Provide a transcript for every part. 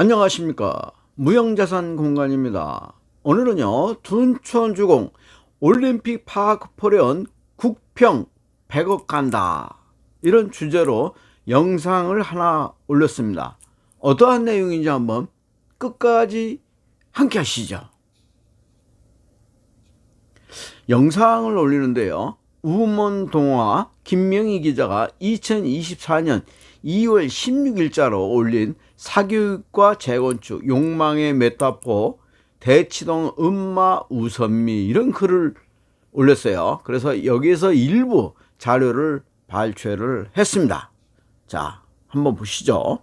안녕하십니까. 무형자산 공간입니다. 오늘은요, 둔촌주공 올림픽 파크포레온 국평 100억 간다, 이런 주제로 영상을 하나 올렸습니다. 어떠한 내용인지 한번 끝까지 함께 하시죠. 영상을 올리는데요, 우먼동화 김명희 기자가 2024년 2월 16일자로 올린 사교육과 재건축 욕망의 메타포 대치동 음마 우선미, 이런 글을 올렸어요. 그래서 여기에서 일부 자료를 발췌를 했습니다. 자, 한번 보시죠.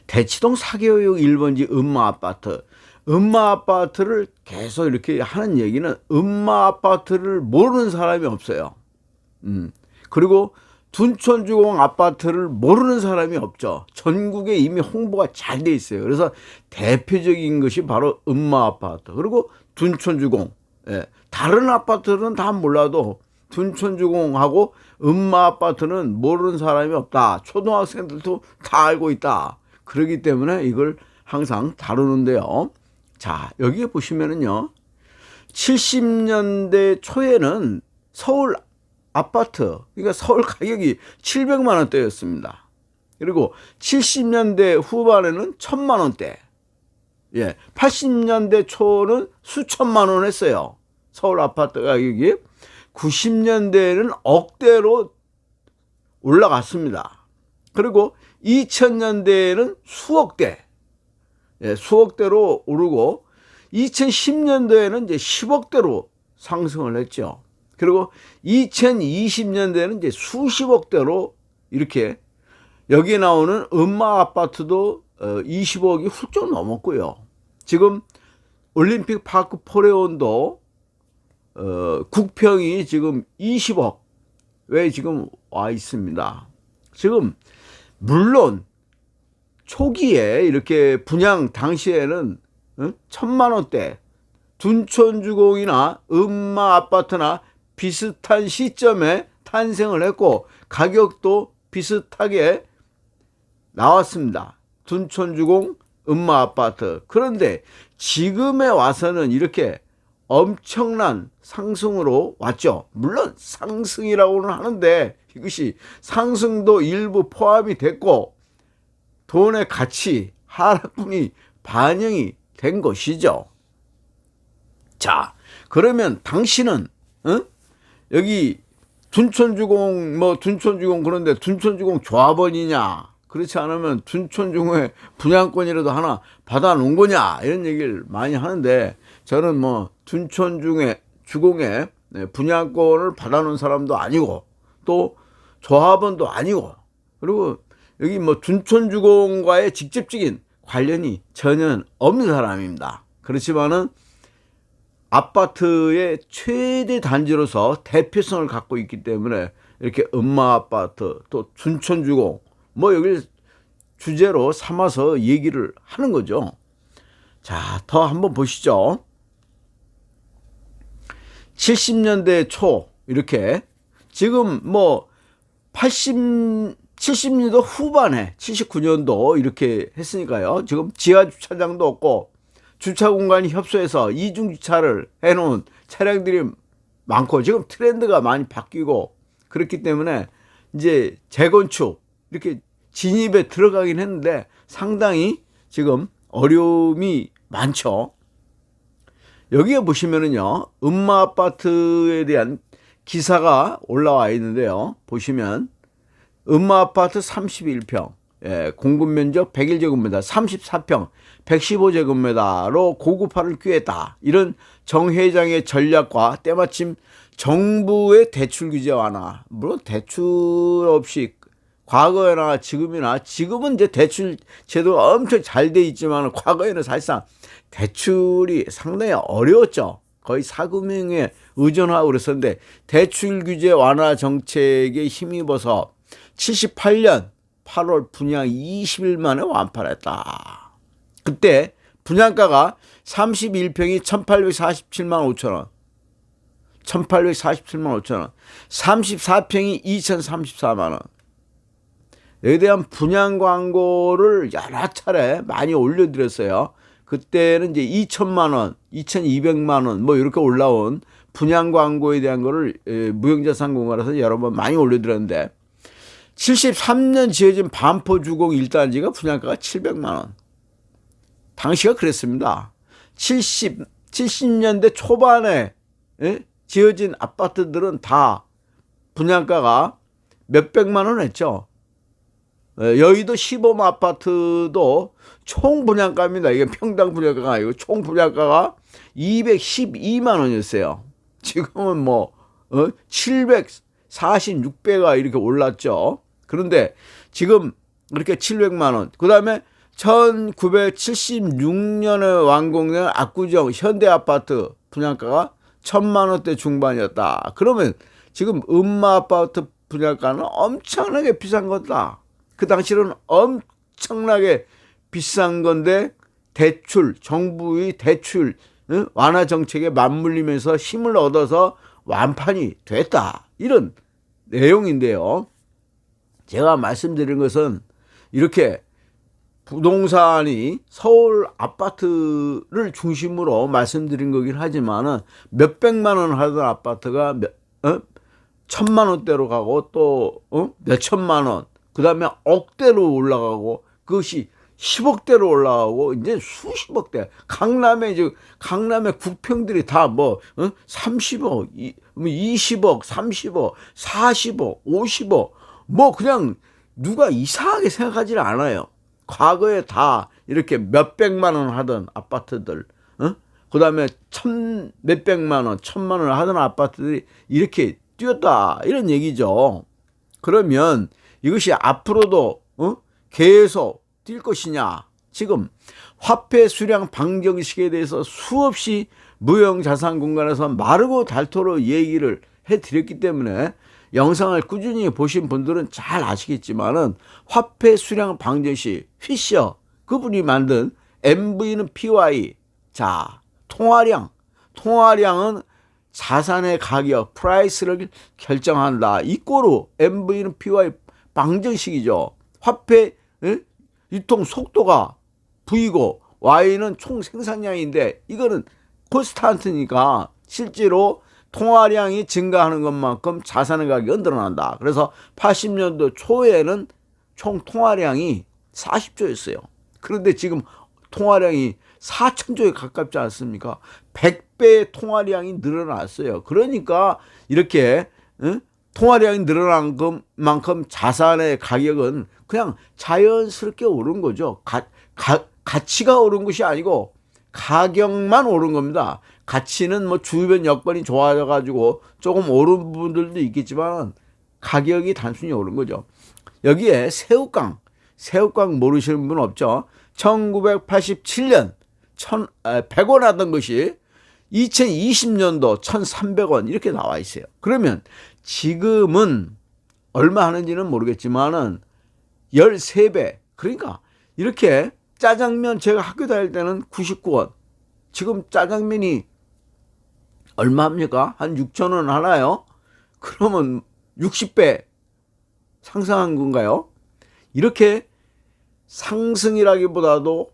대치동 사교육 1번지 음마 아파트. 음마 아파트를 계속 이렇게 하는 얘기는 음마 아파트를 모르는 사람이 없어요. 그리고 둔촌주공 아파트를 모르는 사람이 없죠. 전국에 이미 홍보가 잘 돼 있어요. 그래서 대표적인 것이 바로 음마 아파트, 그리고 둔촌주공. 다른 아파트는 다 몰라도 둔촌주공하고 음마 아파트는 모르는 사람이 없다. 초등학생들도 다 알고 있다. 그렇기 때문에 이걸 항상 다루는데요. 자, 여기에 보시면은요, 70년대 초에는 서울 아파트, 그러니까 서울 가격이 700만 원대였습니다. 그리고 70년대 후반에는 1000만 원대, 80년대 초는 수천만 원 했어요. 서울 아파트 가격이 90년대에는 억대로 올라갔습니다. 그리고 2000년대에는 수억대, 수억대로 오르고 2010년도에는 이제 10억대로 상승을 했죠. 그리고 2020년대에는 이제 수십억대로, 이렇게 여기 나오는 음마 아파트도 20억이 훌쩍 넘었고요. 지금 올림픽 파크 포레온도 국평이 지금 20억에 지금 와 있습니다. 지금 물론 초기에 이렇게 분양 당시에는 1000만 원대 둔촌주공이나 음마 아파트나 비슷한 시점에 탄생을 했고 가격도 비슷하게 나왔습니다. 둔촌주공, 음마 아파트. 그런데 지금에 와서는 이렇게 엄청난 상승으로 왔죠. 물론 상승이라고는 하는데 이것이 상승도 일부 포함이 됐고 돈의 가치 하락분이 반영이 된 것이죠. 자, 그러면 당신은 여기 둔촌주공 둔촌주공, 그런데 둔촌주공 조합원이냐, 그렇지 않으면 둔촌주공의 분양권이라도 하나 받아 놓은 거냐, 이런 얘기를 많이 하는데, 저는 둔촌주공의 분양권을 받아 놓은 사람도 아니고 또 조합원도 아니고, 그리고 여기 둔촌주공과의 직접적인 관련이 전혀 없는 사람입니다. 그렇지만은 아파트의 최대 단지로서 대표성을 갖고 있기 때문에 이렇게 음마 아파트, 또 둔촌주공, 여기를 주제로 삼아서 얘기를 하는 거죠. 자, 더 한번 보시죠. 70년대 초, 이렇게 지금 70년도 후반에 79년도 이렇게 했으니까요. 지금 지하주차장도 없고 주차 공간이 협소해서 이중주차를 해놓은 차량들이 많고, 지금 트렌드가 많이 바뀌고 그렇기 때문에 이제 재건축 이렇게 진입에 들어가긴 했는데 상당히 지금 어려움이 많죠. 여기에 보시면은요, 음마 아파트에 대한 기사가 올라와 있는데요. 보시면 음마 아파트 31평, 공급 면적 101제곱미터, 34평, 115제곱미터로 고급화를 꾀했다. 이런 정 회장의 전략과 때마침 정부의 대출 규제 완화, 물론 대출 없이 과거나 지금은 이제 대출 제도가 엄청 잘 돼 있지만 과거에는 사실상 대출이 상당히 어려웠죠. 거의 사금융에 의존하고 그랬었는데 대출 규제 완화 정책에 힘입어서 78년 8월 분양 20일 만에 완판했다. 그때 분양가가 31평이 1847만 5천 원, 1847만 5천 원, 34평이 2034만 원, 여기에 대한 분양 광고를 여러 차례 많이 올려드렸어요. 그때는 이제 2천만 원, 2,200만 원 뭐 이렇게 올라온 분양 광고에 대한 거를 무형자산공원에서 여러 번 많이 올려드렸는데 73년 지어진 반포 주공 1단지가 분양가가 700만 원. 당시가 그랬습니다. 70년대 초반에 지어진 아파트들은 다 분양가가 몇백만 원 했죠. 여의도 시범 아파트도 총 분양가입니다. 이게 평당 분양가가 아니고 총 분양가가 212만 원이었어요. 지금은 뭐 746배가 이렇게 올랐죠. 그런데 지금 이렇게 700만 원. 그다음에 1976년에 완공된 압구정 현대아파트 분양가가 1,000만 원대 중반이었다. 그러면 지금 음마아파트 분양가는 엄청나게 비싼 거다. 그 당시는 엄청나게 비싼 건데 대출, 정부의 대출 완화 정책에 맞물리면서 힘을 얻어서 완판이 됐다. 이런 내용인데요. 제가 말씀드린 것은 이렇게 부동산이 서울 아파트를 중심으로 말씀드린 거긴 하지만은 몇백만 원 하던 아파트가 1,000만 원대로 가고 또 몇천만 원, 그 다음에 억대로 올라가고 그것이 10억대로 올라가고 이제 수십억대. 강남의 국평들이 다 30억, 20억, 30억, 40억, 50억 뭐 그냥 누가 이상하게 생각하지는 않아요. 과거에 다 이렇게 몇백만 원 하던 아파트들, 그 다음에 몇백만 원, 1,000만 원 하던 아파트들이 이렇게 뛰었다. 이런 얘기죠. 그러면 이것이 앞으로도 계속 뛸 것이냐. 지금 화폐 수량 방정식에 대해서 수없이 무형자산공간에서 마르고 닳도록 얘기를 해드렸기 때문에 영상을 꾸준히 보신 분들은 잘 아시겠지만은 화폐 수량 방정식 피셔 그분이 만든 MV는 PY. 자, 통화량은 자산의 가격, 프라이스를 결정한다. 이꼬로 MV는 PY 방정식이죠. 화폐 유통 속도가 V고 Y는 총 생산량인데 이거는 콘스탄트니까 실제로 통화량이 증가하는 것만큼 자산의 가격은 늘어난다. 그래서 80년도 초에는 총 통화량이 40조였어요. 그런데 지금 통화량이 4,000조에 가깝지 않습니까? 100배의 통화량이 늘어났어요. 그러니까 이렇게 통화량이 늘어난 것만큼 자산의 가격은 그냥 자연스럽게 오른 거죠. 가치가 오른 것이 아니고 가격만 오른 겁니다. 가치는 뭐 주변 여건이 좋아져가지고 조금 오른 부분들도 있겠지만 가격이 단순히 오른 거죠. 여기에 새우깡 모르시는 분 없죠? 1987년 100원 하던 것이 2020년도 1,300원 이렇게 나와 있어요. 그러면 지금은 얼마 하는지는 모르겠지만은 13배. 그러니까 이렇게 짜장면 제가 학교 다닐 때는 99원. 지금 짜장면이 얼마입니까? 한 6,000원 하나요? 그러면 60배 상승한 건가요? 이렇게 상승이라기보다도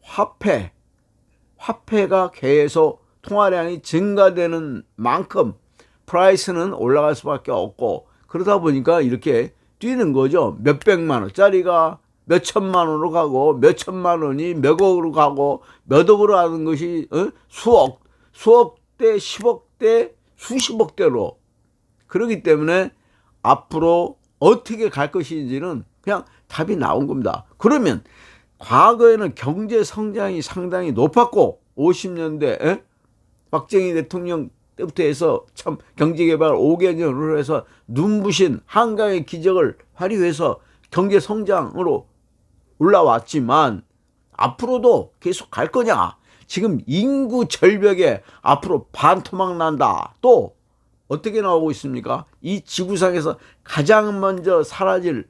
화폐가 계속 통화량이 증가되는 만큼 프라이스는 올라갈 수밖에 없고 그러다 보니까 이렇게 뛰는 거죠. 몇백만 원짜리가 몇천만 원으로 가고 몇천만 원이 몇억으로 가고 몇억으로 하는 것이 수억대, 10억대, 수십억대로. 그렇기 때문에 앞으로 어떻게 갈 것인지는 그냥 답이 나온 겁니다. 그러면 과거에는 경제 성장이 상당히 높았고 50년대 박정희 대통령 때부터 해서 참 경제개발 5개년으로 해서 눈부신 한강의 기적을 발휘해서 경제 성장으로 올라왔지만 앞으로도 계속 갈 거냐? 지금 인구 절벽에 앞으로 반토막 난다. 또 어떻게 나오고 있습니까? 이 지구상에서 가장 먼저 사라질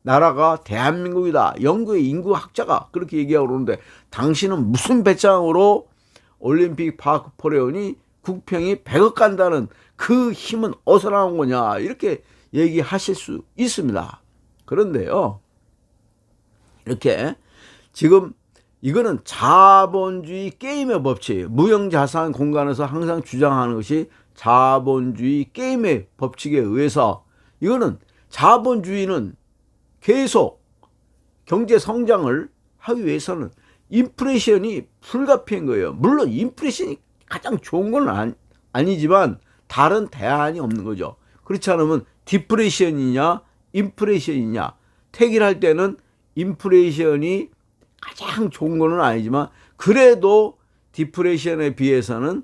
나라가 대한민국이다. 영국의 인구학자가 그렇게 얘기하고 그러는데 당신은 무슨 배짱으로 올림픽 파크 포레온이 국평이 100억 간다는 그 힘은 어디서 나온 거냐 이렇게 얘기하실 수 있습니다. 그런데요, 이렇게 지금 이거는 자본주의 게임의 법칙, 무형자산 공간에서 항상 주장하는 것이 자본주의 게임의 법칙에 의해서 이거는 자본주의는 계속 경제 성장을 하기 위해서는 인플레이션이 불가피한 거예요. 물론 인플레이션이 가장 좋은 건 아니지만 다른 대안이 없는 거죠. 그렇지 않으면 디플레이션이냐 인플레이션이냐, 택일할 때는 인플레이션이 가장 좋은 거는 아니지만 그래도 디플레이션에 비해서는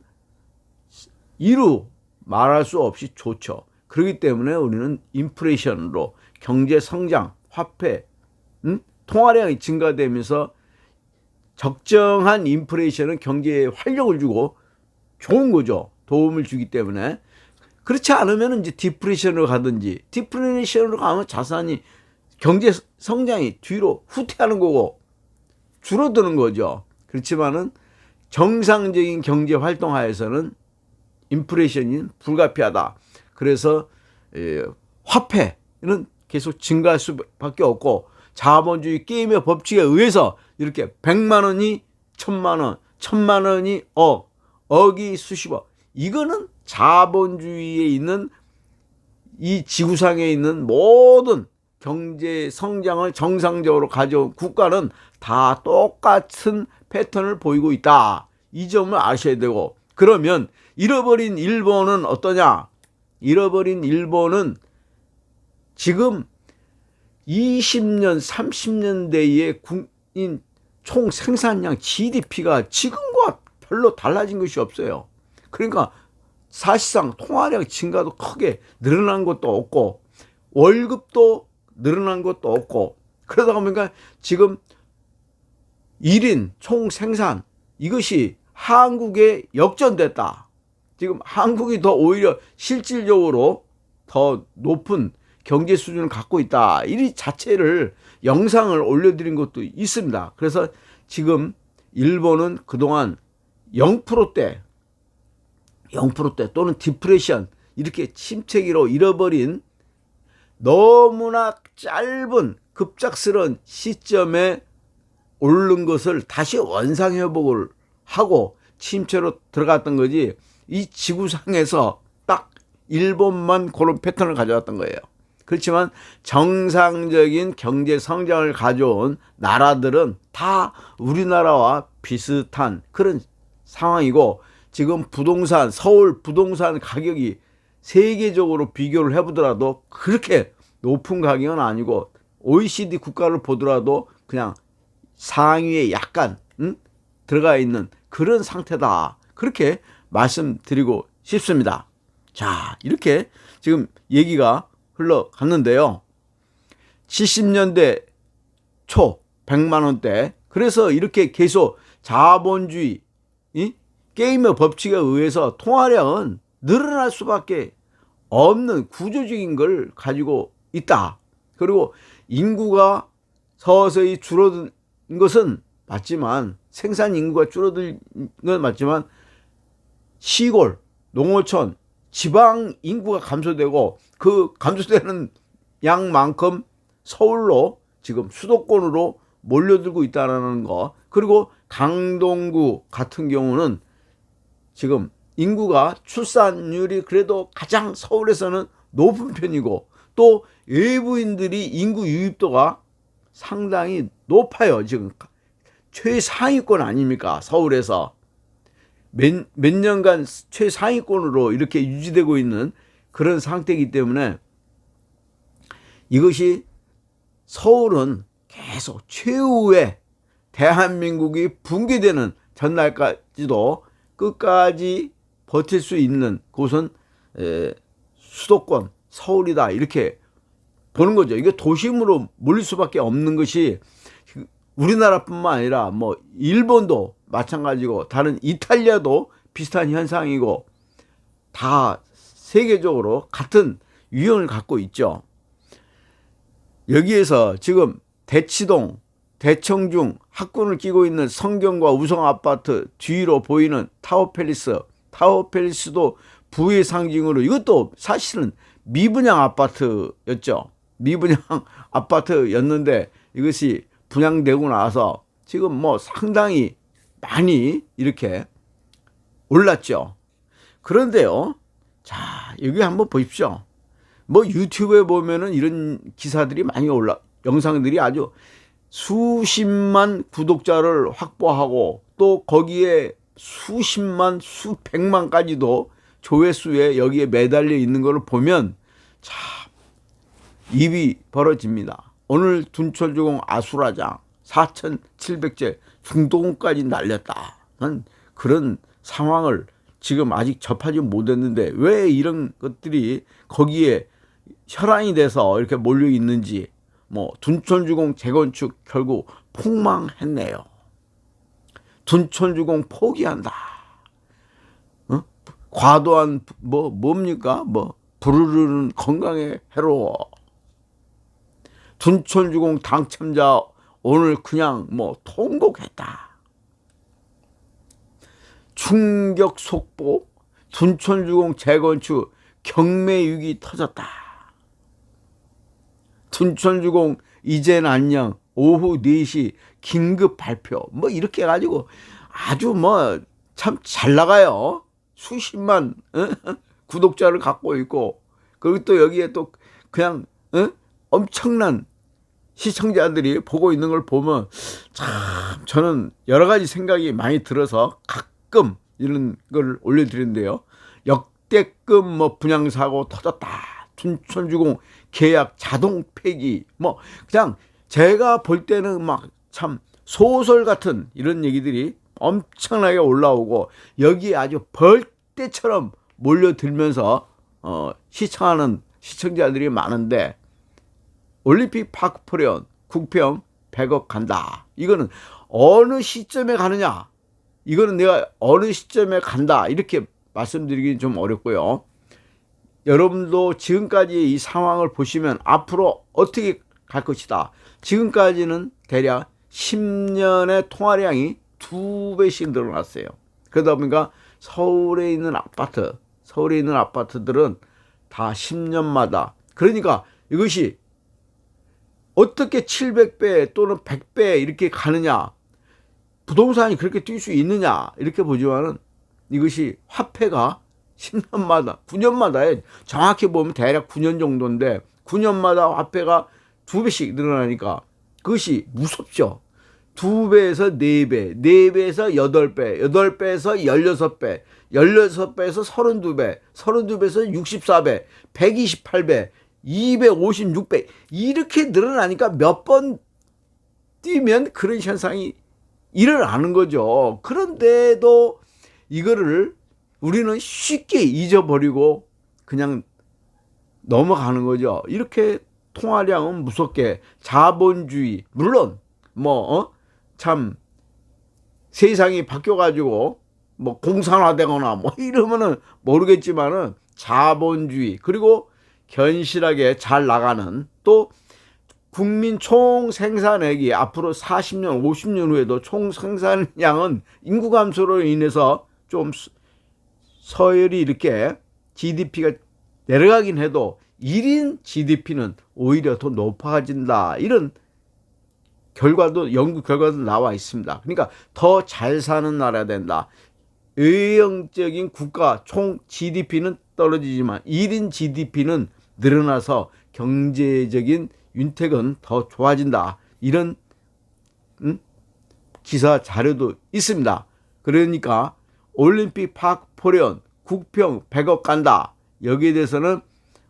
이루 말할 수 없이 좋죠. 그렇기 때문에 우리는 인플레이션으로 경제 성장, 화폐, 통화량이 증가되면서 적정한 인플레이션은 경제에 활력을 주고 좋은 거죠. 도움을 주기 때문에. 그렇지 않으면 이제 디플레이션으로 가든지, 디플레이션으로 가면 자산이 경제 성장이 뒤로 후퇴하는 거고 줄어드는 거죠. 그렇지만은 정상적인 경제 활동 하에서는 인플레이션이 불가피하다. 그래서 화폐는 계속 증가할 수밖에 없고 자본주의 게임의 법칙에 의해서 이렇게 100만 원이 1000만 원, 1000만 원이 억, 억이 수십억. 이거는 자본주의에 있는 이 지구상에 있는 모든 경제 성장을 정상적으로 가져온 국가는 다 똑같은 패턴을 보이고 있다. 이 점을 아셔야 되고, 그러면 잃어버린 일본은 어떠냐? 잃어버린 일본은 지금 20년, 30년대의 국민 총 생산량 GDP가 지금과 별로 달라진 것이 없어요. 그러니까 사실상 통화량 증가도 크게 늘어난 것도 없고 월급도 늘어난 것도 없고, 그러다 보니까 지금 1인 총 생산 이것이 한국에 역전됐다. 지금 한국이 더 오히려 실질적으로 더 높은 경제 수준을 갖고 있다. 이 자체를 영상을 올려드린 것도 있습니다. 그래서 지금 일본은 그동안 0%대 또는 디프레션 이렇게 침체기로 잃어버린 너무나 짧은 급작스러운 시점에 오른 것을 다시 원상회복을 하고 침체로 들어갔던 거지, 이 지구상에서 딱 일본만 그런 패턴을 가져왔던 거예요. 그렇지만 정상적인 경제 성장을 가져온 나라들은 다 우리나라와 비슷한 그런 상황이고, 지금 부동산, 서울 부동산 가격이 세계적으로 비교를 해보더라도 그렇게 높은 가격은 아니고 OECD 국가를 보더라도 그냥 상위에 약간 들어가 있는 그런 상태다. 그렇게 말씀드리고 싶습니다. 자, 이렇게 지금 얘기가 흘러갔는데요. 70년대 초 100만 원대, 그래서 이렇게 계속 자본주의 게임의 법칙에 의해서 통화량은 늘어날 수밖에 없는 구조적인 걸 가지고 있다. 그리고 인구가 서서히 줄어든 것은 맞지만, 생산 인구가 줄어든 건 맞지만 시골, 농어촌, 지방 인구가 감소되고 그 감소되는 양만큼 서울로 지금 수도권으로 몰려들고 있다는 거. 그리고 강동구 같은 경우는 지금 인구가 출산율이 그래도 가장 서울에서는 높은 편이고 또 외부인들이 인구 유입도가 상당히 높아요. 지금 최상위권 아닙니까? 서울에서 몇 년간 최상위권으로 이렇게 유지되고 있는 그런 상태이기 때문에 이것이 서울은 계속 최후의 대한민국이 붕괴되는 전날까지도 끝까지 버틸 수 있는 곳은 수도권 서울이다, 이렇게 보는 거죠. 이게 도심으로 몰릴 수밖에 없는 것이 우리나라뿐만 아니라 뭐 일본도 마찬가지고 다른 이탈리아도 비슷한 현상이고 다 세계적으로 같은 유형을 갖고 있죠. 여기에서 지금 대치동, 대청중 학군을 끼고 있는 성경과 우성 아파트 뒤로 보이는 타워팰리스도 부의 상징으로, 이것도 사실은 미분양 아파트였죠. 미분양 아파트였는데 이것이 분양되고 나서 지금 뭐 상당히 많이 이렇게 올랐죠. 그런데요, 자, 여기 한번 보십시오. 뭐 유튜브에 보면은 이런 기사들이 많이 영상들이 아주 수십만 구독자를 확보하고 또 거기에 수십만, 수백만까지도 조회수에 여기에 매달려 있는 것을 보면 참 입이 벌어집니다. 오늘 둔촌주공 아수라장 4,700제 중도금까지 날렸다. 그런 상황을 지금 아직 접하지 못했는데 왜 이런 것들이 거기에 혈안이 돼서 이렇게 몰려 있는지, 뭐 둔촌주공 재건축 결국 폭망했네요. 둔촌주공 포기한다. 과도한 뭡니까? 부르르는 건강에 해로워. 둔촌주공 당첨자 오늘 그냥 통곡했다. 충격 속보, 둔촌주공 재건축 경매유기 터졌다. 둔촌주공 이젠 안녕 오후 4시 긴급 발표 이렇게 해가지고 아주 참 잘 나가요. 수십만 구독자를 갖고 있고, 그리고 또 여기에 또 그냥 엄청난 시청자들이 보고 있는 걸 보면 참 저는 여러 가지 생각이 많이 들어서 가끔 이런 걸 올려드리는데요. 역대급 분양사고 터졌다. 둔촌주공 계약 자동 폐기, 그냥 제가 볼 때는 참 소설 같은 이런 얘기들이 엄청나게 올라오고 여기에 아주 벌떼처럼 몰려들면서 시청하는 시청자들이 많은데, 올림픽 파크 포레온 국평 100억 간다. 이거는 어느 시점에 가느냐, 이거는 내가 어느 시점에 간다 이렇게 말씀드리기는 좀 어렵고요. 여러분도 지금까지 이 상황을 보시면 앞으로 어떻게 갈 것이다. 지금까지는 대략 10년의 통화량이 2배씩 늘어났어요. 그러다 보니까 서울에 있는 아파트들은 다 10년마다, 그러니까 이것이 어떻게 700배 또는 100배 이렇게 가느냐, 부동산이 그렇게 뛸 수 있느냐 이렇게 보지만은 이것이 화폐가 10년마다 9년마다 정확히 보면 대략 9년 정도인데 9년마다 화폐가 2배씩 늘어나니까 그것이 무섭죠. 2배에서 4배, 4배에서 8배, 8배에서 16배, 16배에서 32배, 32배에서 64배, 128배, 256배 이렇게 늘어나니까 몇 번 뛰면 그런 현상이 일어나는 거죠. 그런데도 이거를 우리는 쉽게 잊어버리고 그냥 넘어가는 거죠. 이렇게 통화량은 무섭게 자본주의, 물론 참 세상이 바뀌어가지고 공산화되거나 이러면은 모르겠지만은 자본주의, 그리고 견실하게 잘 나가는, 또 국민 총 생산액이 앞으로 40년, 50년 후에도 총 생산량은 인구 감소로 인해서 좀 서열이 이렇게 GDP가 내려가긴 해도 1인 GDP는 오히려 더 높아진다. 이런 연구 결과도 나와 있습니다. 그러니까 더 잘 사는 나라가 된다. 외형적인 국가 총 GDP는 떨어지지만 1인 GDP는 늘어나서 경제적인 윤택은 더 좋아진다. 이런 기사 자료도 있습니다. 그러니까 올림픽 파크 포레온 국평 100억 간다. 여기에 대해서는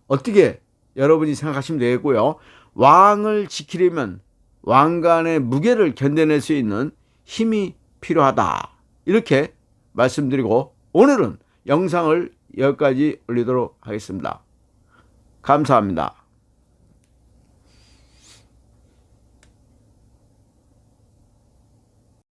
어떻게 여러분이 생각하시면 되겠고요. 왕을 지키려면 왕관의 무게를 견뎌낼 수 있는 힘이 필요하다. 이렇게 말씀드리고 오늘은 영상을 여기까지 올리도록 하겠습니다. 감사합니다.